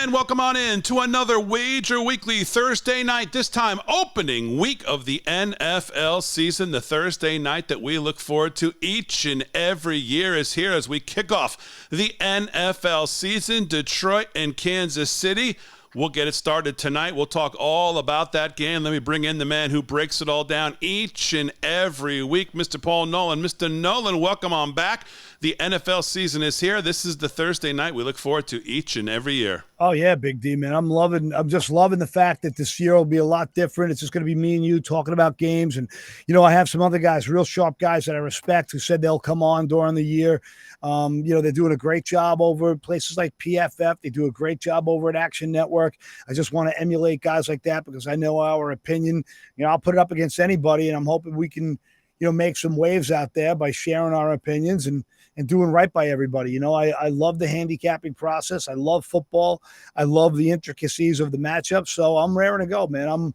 And welcome on in to another Wager Weekly Thursday night, this time opening week of the NFL season. The Thursday night that we look forward to each and every year is here as we kick off the NFL season. Detroit and Kansas City. We'll get it started tonight. We'll talk all about that game. Let me bring in the man who breaks it all down each and every week, Mr. Paul Nolan. Mr. Nolan, welcome on back. The NFL season is here. This is the Thursday night we look forward to each and every year. Oh, yeah, Big D, man. I'm just loving the fact that this year will be a lot different. It's just going to be me and you talking about games. And, I have some other guys, real sharp guys that I respect who said they'll come on during the year. They're doing a great job over at places like PFF. They do a great job over at Action Network. I just want to emulate guys like that because I know our opinion. I'll put it up against anybody, and I'm hoping we can, make some waves out there by sharing our opinions and doing right by everybody. I love the handicapping process. I love football. I love the intricacies of the matchup. So I'm raring to go, man. I'm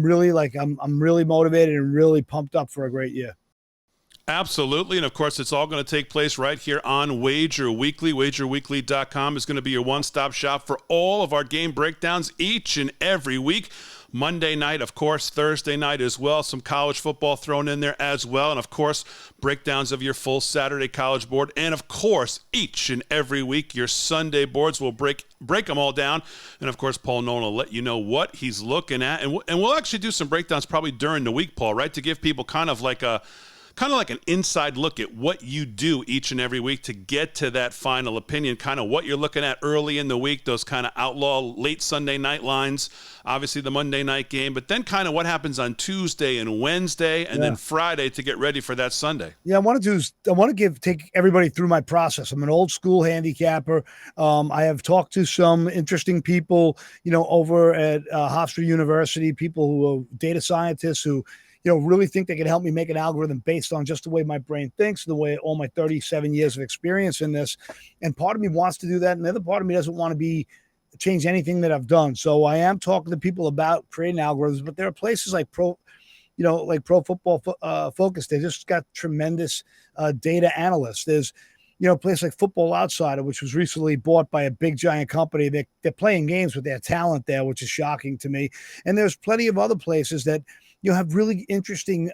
really motivated and really pumped up for a great year. Absolutely. And of course, it's all going to take place right here on Wager Weekly. WagerWeekly.com is going to be your one-stop shop for all of our game breakdowns each and every week. Monday night, of course, Thursday night as well. Some college football thrown in there as well. And of course, breakdowns of your full Saturday college board. And of course, each and every week, your Sunday boards will break them all down. And of course, Paul Nolan will let you know what he's looking at. And we'll actually do some breakdowns probably during the week, Paul, right? To give people kind of like an inside look at what you do each and every week to get to that final opinion, kind of what you're looking at early in the week, those kind of outlaw late Sunday night lines, obviously the Monday night game, but then kind of what happens on Tuesday and Wednesday and then Friday to get ready for that Sunday. Yeah, I want to take everybody through my process. I'm an old school handicapper. I have talked to some interesting people, over at Hofstra University, people who are data scientists who really think they can help me make an algorithm based on just the way my brain thinks, the way all my 37 years of experience in this. And part of me wants to do that. And the other part of me doesn't want to change anything that I've done. So I am talking to people about creating algorithms, but there are places like Pro Football Focus. They just got tremendous data analysts. There's, a place like Football Outsider, which was recently bought by a big giant company. They're playing games with their talent there, which is shocking to me. And there's plenty of other places that, have really interesting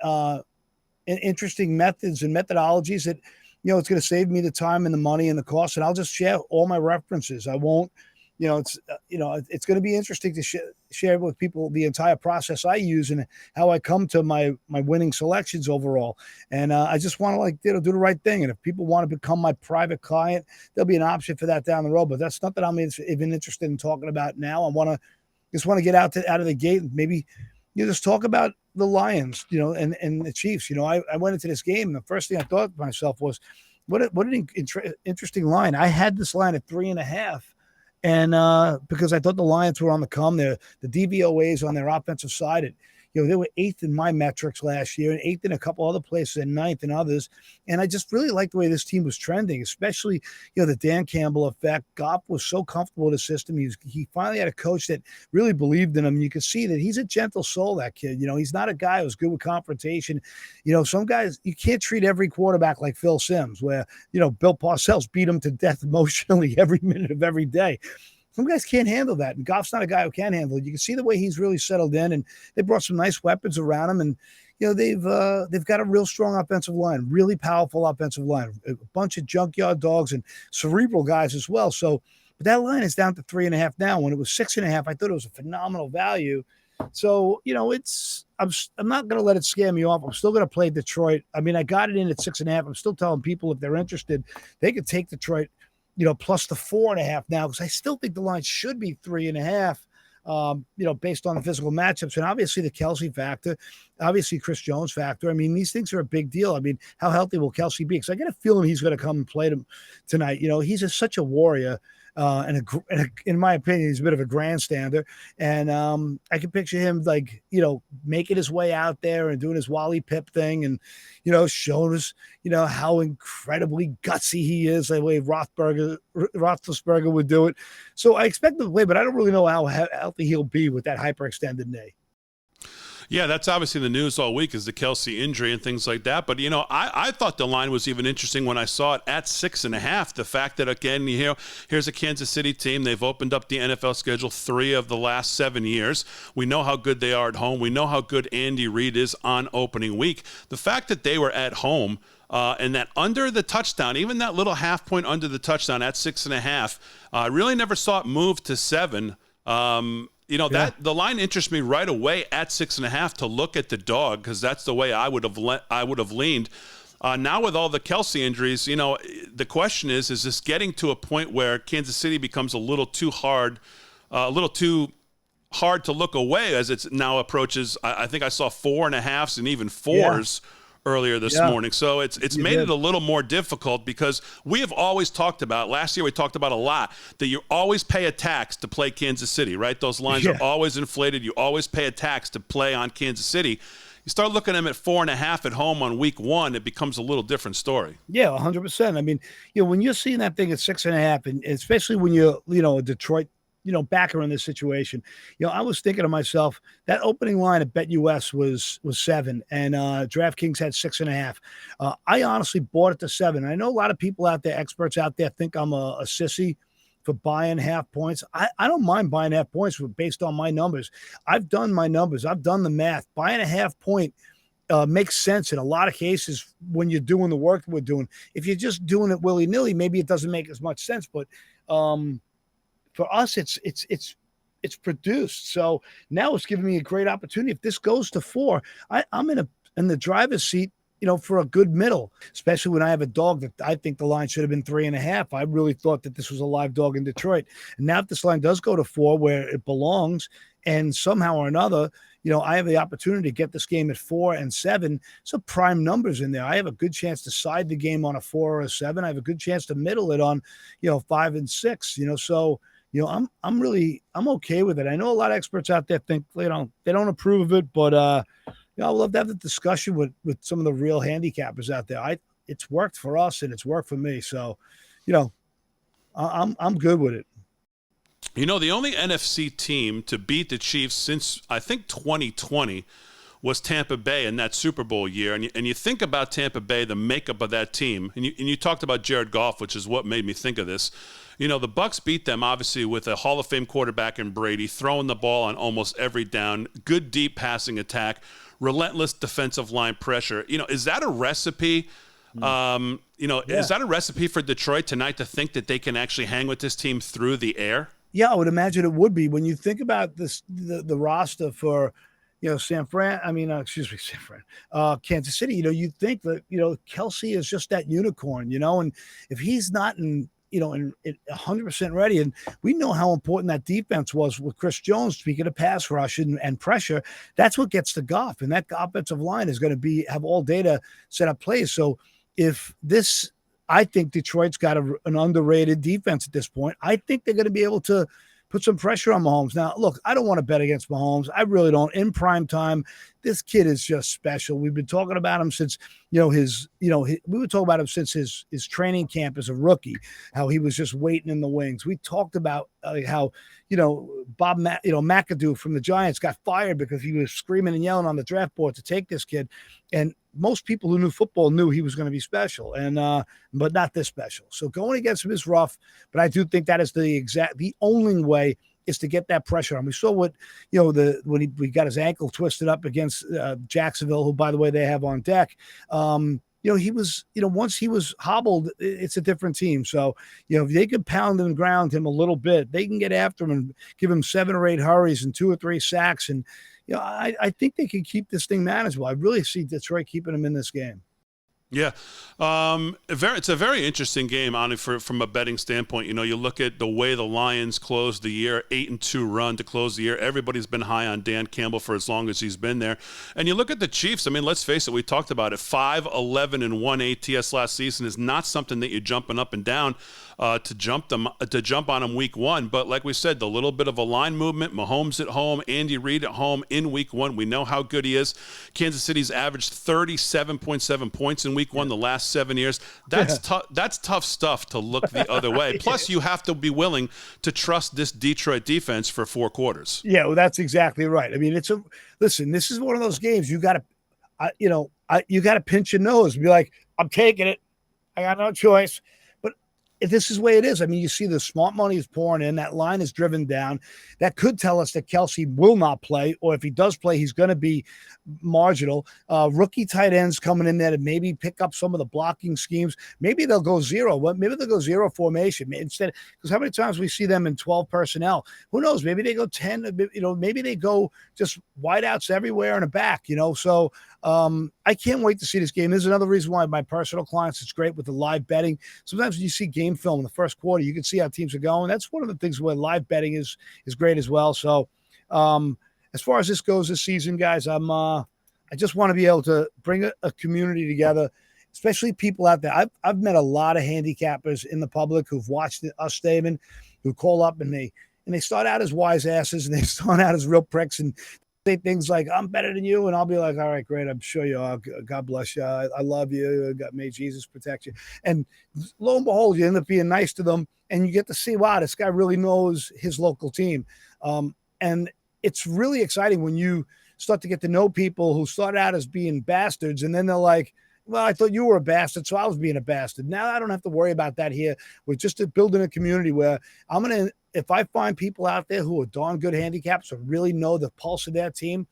methods and methodologies that, it's going to save me the time and the money and the cost. And I'll just share all my references. I won't, it's going to be interesting to share with people the entire process I use and how I come to my winning selections overall. And I just want to do the right thing. And if people want to become my private client, there'll be an option for that down the road. But that's not that I'm even interested in talking about now. I just want to get out of the gate and maybe just talk about the Lions, and the Chiefs. I went into this game, and the first thing I thought to myself was, what an interesting line. I had this line at 3.5, and because I thought the Lions were on the come. The DVOAs on their offensive side, they were 8th in my metrics last year and 8th in a couple other places and 9th in others. And I just really liked the way this team was trending, especially, the Dan Campbell effect. Goff was so comfortable with the system. He finally had a coach that really believed in him. You can see that he's a gentle soul, that kid. He's not a guy who's good with confrontation. Some guys, you can't treat every quarterback like Phil Simms, where, Bill Parcells beat him to death emotionally every minute of every day. Some guys can't handle that, and Goff's not a guy who can handle it. You can see the way he's really settled in, and they brought some nice weapons around him, and they've got a real strong offensive line, really powerful offensive line, a bunch of junkyard dogs and cerebral guys as well. So, but that line is down to 3.5 now. When it was 6.5, I thought it was a phenomenal value. So, I'm not going to let it scare me off. I'm still going to play Detroit. I mean, I got it in at 6.5. I'm still telling people if they're interested, they could take Detroit, plus the 4.5 now, because I still think the line should be 3.5, based on the physical matchups and obviously the Kelsey factor, obviously Chris Jones factor. I mean, these things are a big deal. I mean, how healthy will Kelsey be? Because I get a feeling he's going to come and play them tonight. He's such a warrior. And in my opinion, he's a bit of a grandstander. And I can picture him making his way out there and doing his Wally Pip thing and, showing us, how incredibly gutsy he is, the way Roethlisberger would do it. So I expect him to play, but I don't really know how healthy he'll be with that hyperextended knee. Yeah, that's obviously the news all week is the Kelsey injury and things like that. But, I thought the line was even interesting when I saw it at 6.5. The fact that, again, here's a Kansas City team. They've opened up the NFL schedule 3 of the last 7 years. We know how good they are at home. We know how good Andy Reid is on opening week. The fact that they were at home and that under the touchdown, even that little half point under the touchdown at 6.5, I really never saw it move to 7. That the line interests me right away at 6.5 to look at the dog, because that's the way I would have leaned. Now with all the Kelsey injuries, the question is this getting to a point where Kansas City becomes a little too hard to look away as it now approaches? I think I saw 4.5s and even 4s. Yeah. Earlier this morning. So it's made it a little more difficult, because we have always talked about, last year we talked about a lot, that you always pay a tax to play Kansas City, right? Those lines are always inflated. You always pay a tax to play on Kansas City. You start looking at them at 4.5 at home on week 1, it becomes a little different story. Yeah, 100%. I mean, when you're seeing that thing at 6.5, and especially when you're, Detroit, backer in this situation, I was thinking to myself, that opening line at BetUS was 7, and DraftKings had 6.5. I honestly bought it to 7. I know a lot of people out there, experts out there, think I'm a sissy for buying half points. I don't mind buying half points based on my numbers. I've done my numbers. I've done the math. Buying a half point makes sense in a lot of cases when you're doing the work we're doing. If you're just doing it willy-nilly, maybe it doesn't make as much sense, but for us, it's produced. So now it's giving me a great opportunity. If this goes to 4, I'm in the driver's seat, for a good middle, especially when I have a dog that I think the line should have been 3.5. I really thought that this was a live dog in Detroit. And now if this line does go to 4 where it belongs, and somehow or another, I have the opportunity to get this game at 4 and 7. So prime numbers in there. I have a good chance to side the game on a 4 or a 7. I have a good chance to middle it on, 5 and 6, so I'm okay with it. I know a lot of experts out there think, they don't approve of it, but I would love to have the discussion with some of the real handicappers out there. It's worked for us and it's worked for me. So, I'm good with it. The only NFC team to beat the Chiefs since I think 2020 was Tampa Bay in that Super Bowl year. And you think about Tampa Bay, the makeup of that team, and you talked about Jared Goff, which is what made me think of this. The Bucs beat them, obviously, with a Hall of Fame quarterback in Brady, throwing the ball on almost every down, good deep passing attack, relentless defensive line pressure. Is that a recipe? Is that a recipe for Detroit tonight to think that they can actually hang with this team through the air? Yeah, I would imagine it would be. When you think about this, the roster for Kansas City, you think that, Kelsey is just that unicorn, and if he's not in 100% ready, and we know how important that defense was with Chris Jones, speaking of pass rush and pressure, that's what gets the Goff, and that offensive line is going to have all data set up plays. So I think Detroit's got an underrated defense at this point. I think they're going to be able to put some pressure on Mahomes. Now, look, I don't want to bet against Mahomes. I really don't. In prime time, this kid is just special. We've been talking about him since, we were talking about him since his training camp as a rookie, how he was just waiting in the wings. We talked about how, Bob McAdoo from the Giants got fired because he was screaming and yelling on the draft board to take this kid. And most people who knew football knew he was going to be special, but not this special. So going against him is rough, but I do think that is the only way is to get that pressure on. We saw what, when he got his ankle twisted up against Jacksonville, who, by the way, they have on deck. He was, once he was hobbled, it's a different team. So, if they could pound and ground him a little bit, they can get after him and give him 7 or 8 hurries and 2 or 3 sacks. And, I think they can keep this thing manageable. I really see Detroit keeping him in this game. Yeah. It's a very interesting game, from a betting standpoint. You look at the way the Lions closed the year, 8-2 run to close the year. Everybody's been high on Dan Campbell for as long as he's been there. And you look at the Chiefs, let's face it, we talked about it. 5-11-1 ATS last season is not something that you're jumping up and down to jump on them week 1. But like we said, the little bit of a line movement, Mahomes at home, Andy Reid at home in week 1. We know how good he is. Kansas City's averaged 37.7 points in week one the last 7 years. That's tough. That's tough stuff to look the other way. Plus, you have to be willing to trust this Detroit defense for 4 quarters. Yeah, well, that's exactly right. I mean, listen. This is one of those games you got to, you got to pinch your nose and be like, I'm taking it. I got no choice. But this is the way it is. I mean, you see the smart money is pouring in. That line is driven down. That could tell us that Kelsey will not play, or if he does play, he's going to be marginal. Rookie tight ends coming in there to maybe pick up some of the blocking schemes. Maybe they'll go zero. Maybe they'll go zero formation instead. Because how many times we see them in 12 personnel? Who knows? Maybe they go 10. Maybe they go just wideouts everywhere in the back. So I can't wait to see this game. This is another reason why my personal clients, it's great with the live betting. Sometimes when you see game film in the first quarter, you can see how teams are going. That's one of the things where live betting is great as well. So as far as this goes this season, guys, I just want to be able to bring a community together, especially people out there. I've met a lot of handicappers in the public who've watched us, David, who call up and they start out as wise asses and they start out as real pricks and say things like, I'm better than you. And I'll be like, all right, great. I'm sure you are. God bless you. I love you. May Jesus protect you. And lo and behold, you end up being nice to them and you get to see, wow, this guy really knows his local team. And it's really exciting when you start to get to know people who start out as being bastards. And then they're like, well, I thought you were a bastard, so I was being a bastard. Now I don't have to worry about that here. We're just building a community where if I find people out there who are darn good handicaps or really know the pulse of their team,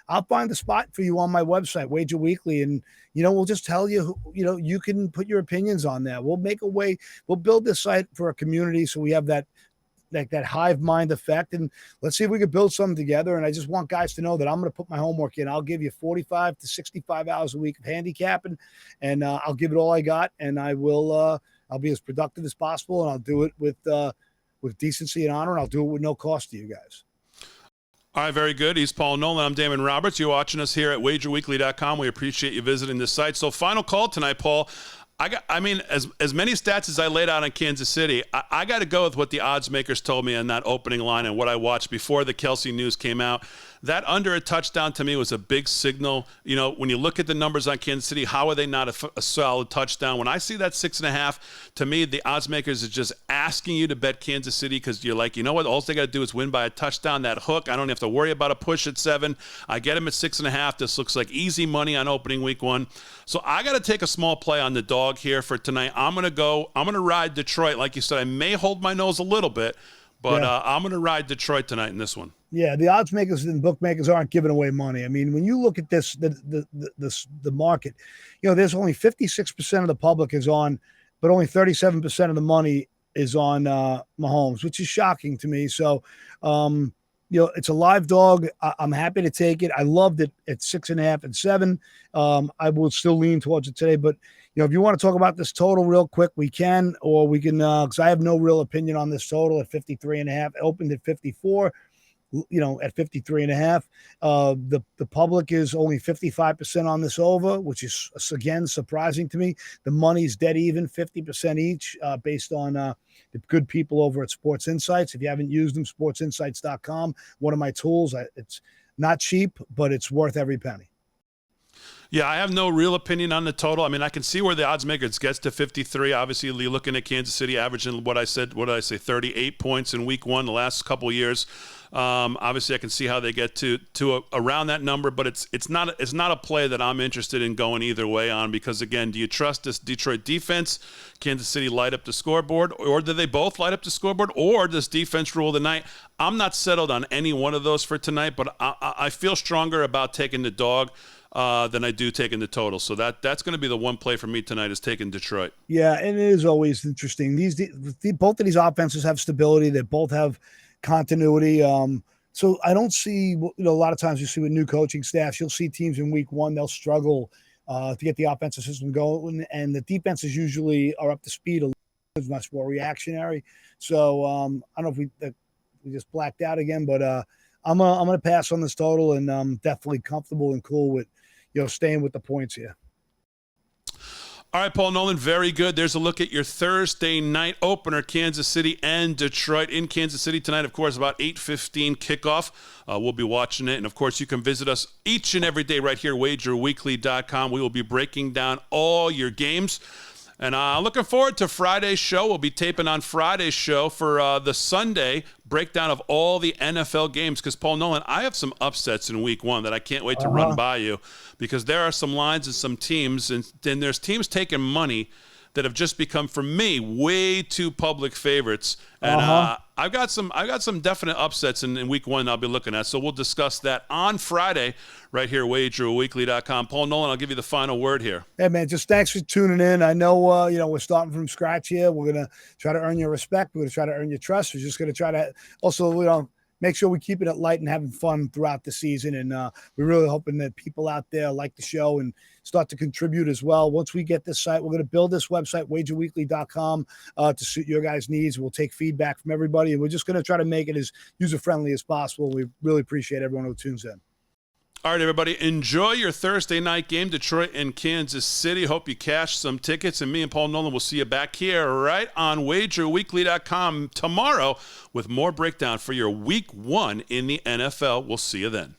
I'll find the spot for you on my website, Wager Weekly. And, we'll just tell you, you can put your opinions on that. We'll make a way. We'll build this site for a community so we have that hive mind effect. And let's see if we can build something together. And I just want guys to know that I'm going to put my homework in. I'll give you 45 to 65 hours a week of handicapping, and I'll give it all I got. And I will, I'll be as productive as possible, and I'll do it with decency and honor, and I'll do it with no cost to you guys. All right, very good. He's Paul Nolan. I'm Damon Roberts. You're watching us here at wagerweekly.com. We appreciate you visiting this site. So final call tonight, Paul. As many stats as I laid out on Kansas City, I got to go with what the odds makers told me on that opening line and what I watched before the Kelsey news came out. That under a touchdown to me was a big signal. When you look at the numbers on Kansas City, how are they not a solid touchdown? When I see that 6.5, to me, the odds makers is just asking you to bet Kansas City because you're like, you know what? All they got to do is win by a touchdown, that hook. I don't have to worry about a push at 7. I get them at 6.5. This looks like easy money on opening week 1. So I got to take a small play on the dog here for tonight. I'm going to ride Detroit. Like you said, I may hold my nose a little bit, but I'm going to ride Detroit tonight in this one. Yeah, the odds makers and bookmakers aren't giving away money. I mean, when you look at this, the market, there's only 56% of the public is on, but only 37% of the money is on Mahomes, which is shocking to me. So, it's a live dog. I'm happy to take it. I loved it at 6.5 and 7. I will still lean towards it today, but if you want to talk about this total real quick, we can, or we can, because I have no real opinion on this total at 53.5. It opened at 54. At 53.5. The public is only 55% on this over, which is, again, surprising to me. The money's dead even, 50% each, based on the good people over at Sports Insights. If you haven't used them, sportsinsights.com, one of my tools. It's not cheap, but it's worth every penny. Yeah, I have no real opinion on the total. I mean, I can see where the odds makers gets to 53. Obviously, you're looking at Kansas City averaging what did I say, 38 points in week 1 the last couple of years. Obviously, I can see how they get to around that number, but it's not a play that I'm interested in going either way on because, again, do you trust this Detroit defense? Kansas City light up the scoreboard, or do they both light up the scoreboard, or does defense rule the night? I'm not settled on any one of those for tonight, but I feel stronger about taking the dog than I do taking the total. So that's going to be the one play for me tonight is taking Detroit. Yeah, and it is always interesting. Both of these offenses have stability. They both have continuity. So I don't see, a lot of times you see with new coaching staffs, you'll see teams in week 1, they'll struggle to get the offensive system going, and the defenses usually are up to speed a little bit, much more reactionary. So I don't know if we just blacked out again, but I'm going to pass on this total, and I'm definitely comfortable and cool with, staying with the points here. All right, Paul Nolan, very good. There's a look at your Thursday night opener, Kansas City and Detroit. In Kansas City tonight, of course, about 8:15 kickoff. We'll be watching it. And, of course, you can visit us each and every day right here, wagerweekly.com. We will be breaking down all your games. And looking forward to Friday's show. We'll be taping on Friday's show for the Sunday breakdown of all the NFL games. Because, Paul Nolan, I have some upsets in week one that I can't wait to run by you, because there are some lines and some teams, and then there's teams taking money that have just become, for me, way too public favorites. And I've got some definite upsets in week one I'll be looking at. So we'll discuss that on Friday right here, wagerweekly.com. Paul Nolan, I'll give you the final word here. Hey, man, just thanks for tuning in. I know, we're starting from scratch here. We're going to try to earn your respect. We're going to try to earn your trust. We're just going to try to also, make sure we keep it light and having fun throughout the season. And we're really hoping that people out there like the show and start to contribute as well. Once we get this site, we're going to build this website, wagerweekly.com, to suit your guys' needs. We'll take feedback from everybody, and we're just going to try to make it as user-friendly as possible. We really appreciate everyone who tunes in. All right, everybody, enjoy your Thursday night game, Detroit and Kansas City. Hope you cash some tickets, and me and Paul Nolan will see you back here right on wagerweekly.com tomorrow with more breakdown for your week one in the NFL. We'll see you then.